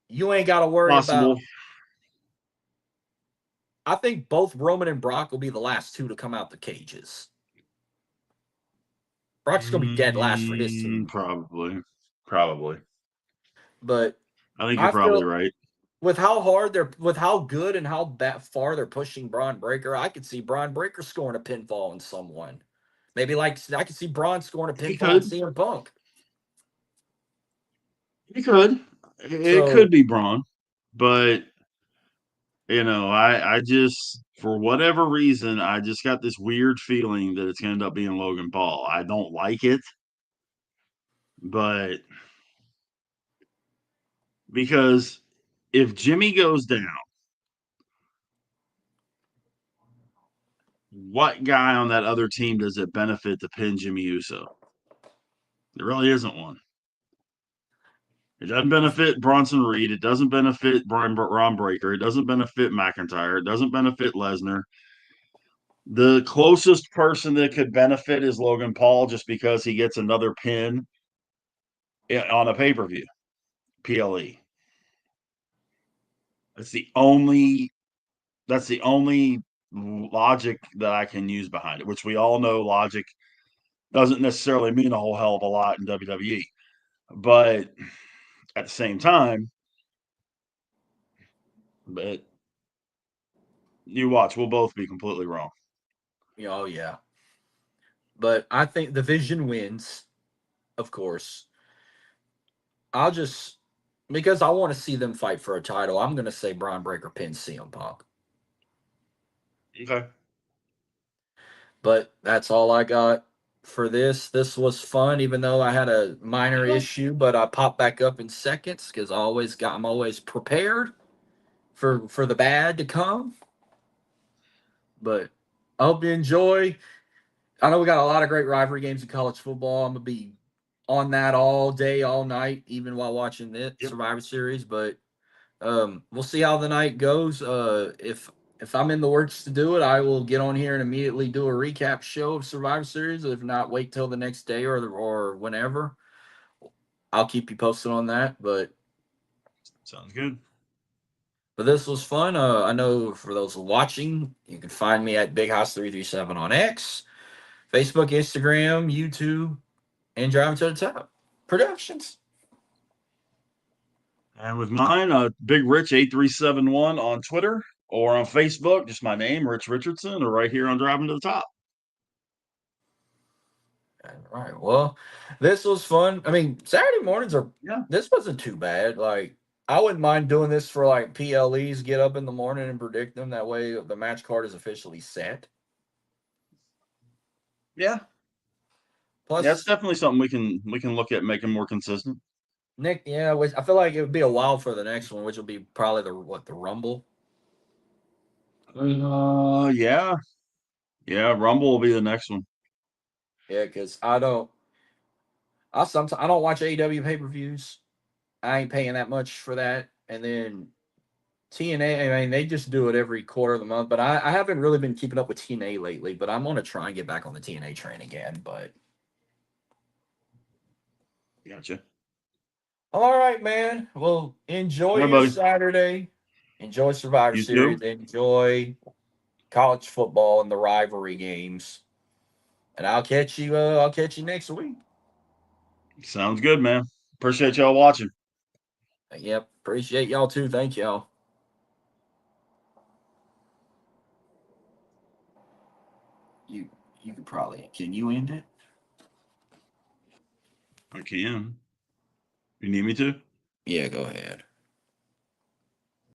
you ain't got to worry about. Possible. I think both Roman and Brock will be the last two to come out the cages. Brock's gonna be dead last for his team, Probably. but I think you're I probably feel right. with how good and how that far they're pushing Braun Breaker, I could see Braun Breaker scoring a pinfall on someone. Maybe like I could see Braun scoring a He pinfall on could. CM Punk. He could. It So could be Braun, but I just for whatever reason I just got this weird feeling that it's going to end up being Logan Paul. I don't like it, but because if Jimmy goes down, what guy on that other team does it benefit to pin Jimmy Uso? There really isn't one. It doesn't benefit Bronson Reed. It doesn't benefit Ron Breaker. It doesn't benefit McIntyre. It doesn't benefit Lesnar. The closest person that could benefit is Logan Paul just because he gets another pin on a pay per view, PLE. That's the only logic that I can use behind it, which we all know logic doesn't necessarily mean a whole hell of a lot in WWE. But at the same time, but you watch, we'll both be completely wrong. oh yeah, but I think the Vision wins, of course. I'll just because I want to see them fight for a title. I'm gonna say Braun Breaker pins CM Punk. Okay. But that's all I got for this. This was fun, even though I had a minor Yeah. issue, but I popped back up in seconds because I'm always prepared for the bad to come. But I hope you enjoy. I know we got a lot of great rivalry games in college football. I'm gonna be on that all day, all night, even while watching the Yep. Survivor Series. But we'll see how the night goes. If I'm in the works to do it, I will get on here and immediately do a recap show of Survivor Series. If not, wait till the next day or whenever. I'll keep you posted on that. Sounds good. But this was fun. I know for those watching, you can find me at Big House 337 on X, Facebook, Instagram, YouTube, and Driving to the Top Productions. And with mine, Big Rich 8371 on Twitter or on Facebook, just my name, Rich Richardson, or right here on Driving to the Top. All right. Well, this was fun. I mean, Saturday mornings are. Yeah. This wasn't too bad. Like, I wouldn't mind doing this for like PLEs. Get up in the morning and predict them. That way, the match card is officially set. Yeah. Yeah, it's Plus, definitely something we can look at making more consistent. Nick, yeah, I feel like it would be a while for the next one, which will be probably the Rumble. Yeah. Yeah, Rumble will be the next one. Yeah, because I don't watch AEW pay per views. I ain't paying that much for that. And then TNA, I mean, they just do it every quarter of the month. But I haven't really been keeping up with TNA lately. But I'm gonna try and get back on the TNA train again. But Gotcha. all right, man. Well, enjoy All right, your buddy. Saturday. Enjoy Survivor You Series. too? Enjoy college football and the rivalry games. And I'll catch you. I'll catch you next week. Sounds good, man. Appreciate y'all watching. Yep. Appreciate y'all too. Thank y'all. You you could probably can you end it? I can. You need me to? Yeah, go ahead.